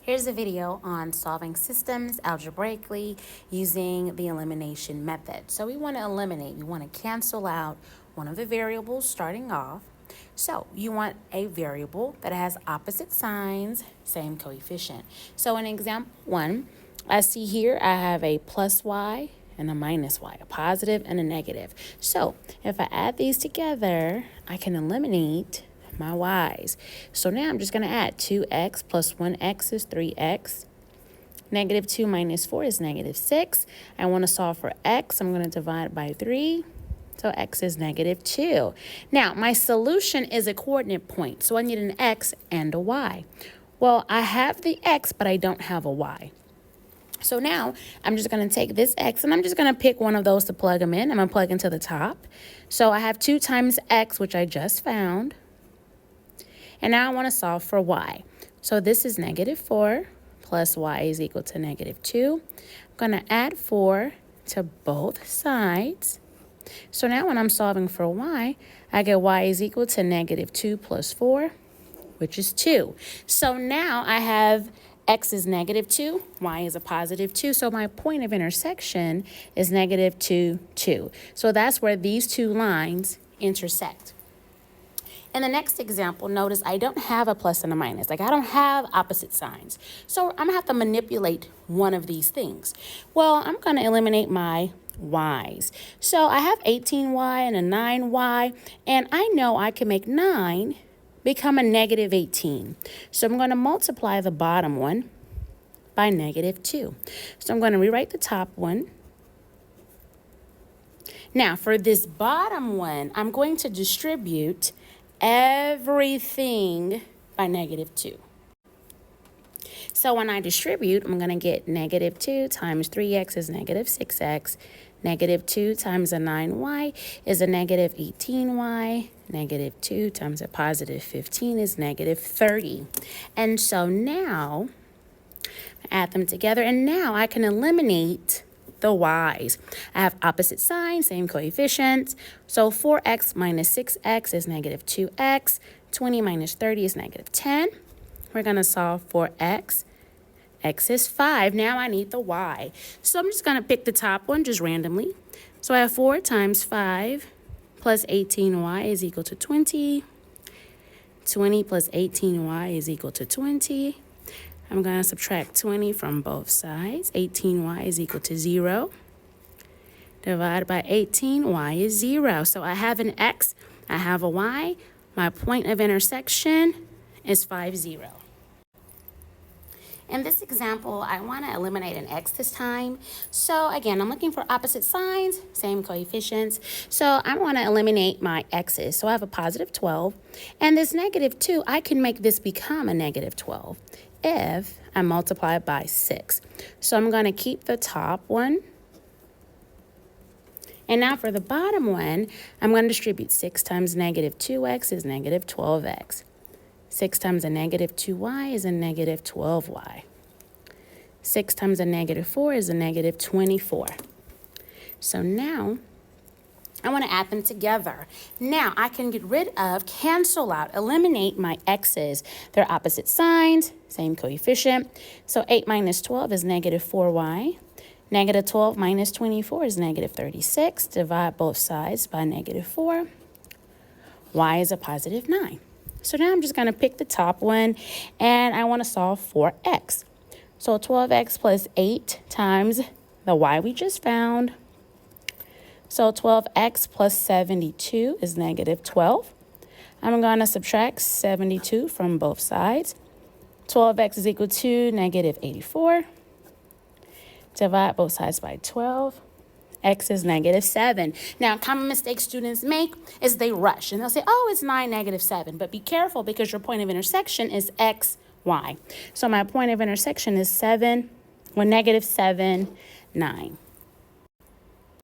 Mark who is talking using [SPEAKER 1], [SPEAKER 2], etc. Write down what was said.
[SPEAKER 1] Here's a video on solving systems algebraically using the elimination method. So we want to eliminate, we want to cancel out one of the variables starting off. So you want a variable that has opposite signs, same coefficient. So in example 1, I see here I have a plus y and a minus y, a positive and a negative. So if I add these together, I can eliminate my y's. So now I'm just going to add 2x plus 1x is 3x. Negative 2 minus 4 is negative 6. I want to solve for x. I'm going to divide by 3. So x is negative 2. Now, my solution is a coordinate point. So I need an x and a y. Well, I have the x, but I don't have a y. So now I'm just going to take this x and I'm just going to pick one of those to plug them in. I'm going to plug into the top. So I have 2 times x, which I just found. And now I want to solve for y. So this is negative 4 plus y is equal to negative 2. I'm going to add 4 to both sides. So now when I'm solving for y, I get y is equal to negative 2 plus 4, which is 2. So now I have x is negative 2, y is a positive 2. So my point of intersection is negative 2, 2. So that's where these two lines intersect. In the next example, notice I don't have a plus and a minus. Like I don't have opposite signs. So I'm going to have to manipulate one of these things. Well, I'm going to eliminate my y's. So I have 18y and a 9y, and I know I can make 9 become a negative 18. So I'm going to multiply the bottom one by negative 2. So I'm going to rewrite the top one. Now, for this bottom one, I'm going to distribute everything by negative 2. So when I distribute, I'm going to get negative 2 times 3x is negative 6x. Negative 2 times a 9y is a negative 18y. Negative 2 times a positive 15 is negative 30. And so now, add them together, and now I can eliminate the y's. I have opposite signs, same coefficients. So 4x minus 6x is negative 2x. 20 minus 30 is negative 10. We're going to solve for x. X is 5. Now I need the y. So I'm just going to pick the top one just randomly. So I have 4 times 5 plus 18y is equal to 20. 20 plus 18y is equal to 20. I'm going to subtract 20 from both sides. 18y is equal to 0. Divided by 18, y is 0. So I have an x, I have a y. My point of intersection is 5, 0. In this example, I want to eliminate an x this time. So again, I'm looking for opposite signs, same coefficients. So I want to eliminate my x's. So I have a positive 12. And this negative 2, I can make this become a negative 12 if I multiply it by 6. So I'm going to keep the top one. And now for the bottom one, I'm going to distribute 6 times negative 2x is negative 12x. 6 times a negative 2y is a negative 12y. 6 times a negative 4 is a negative 24. So now I want to add them together. Now I can get rid of, cancel out, eliminate my x's. They're opposite signs, same coefficient. So 8 minus 12 is negative 4y. Negative 12 minus 24 is negative 36. Divide both sides by negative 4. Y is a positive 9. So now I'm just going to pick the top one, and I want to solve for x. So 12x plus 8 times the y we just found. So 12x plus 72 is negative 12. I'm going to subtract 72 from both sides. 12x is equal to negative 84. Divide both sides by 12. X is negative 7. Now, a common mistake students make is they rush and they'll say, oh, it's 9, negative 7. But be careful because your point of intersection is x, y. So my point of intersection is 7, negative 7, 9.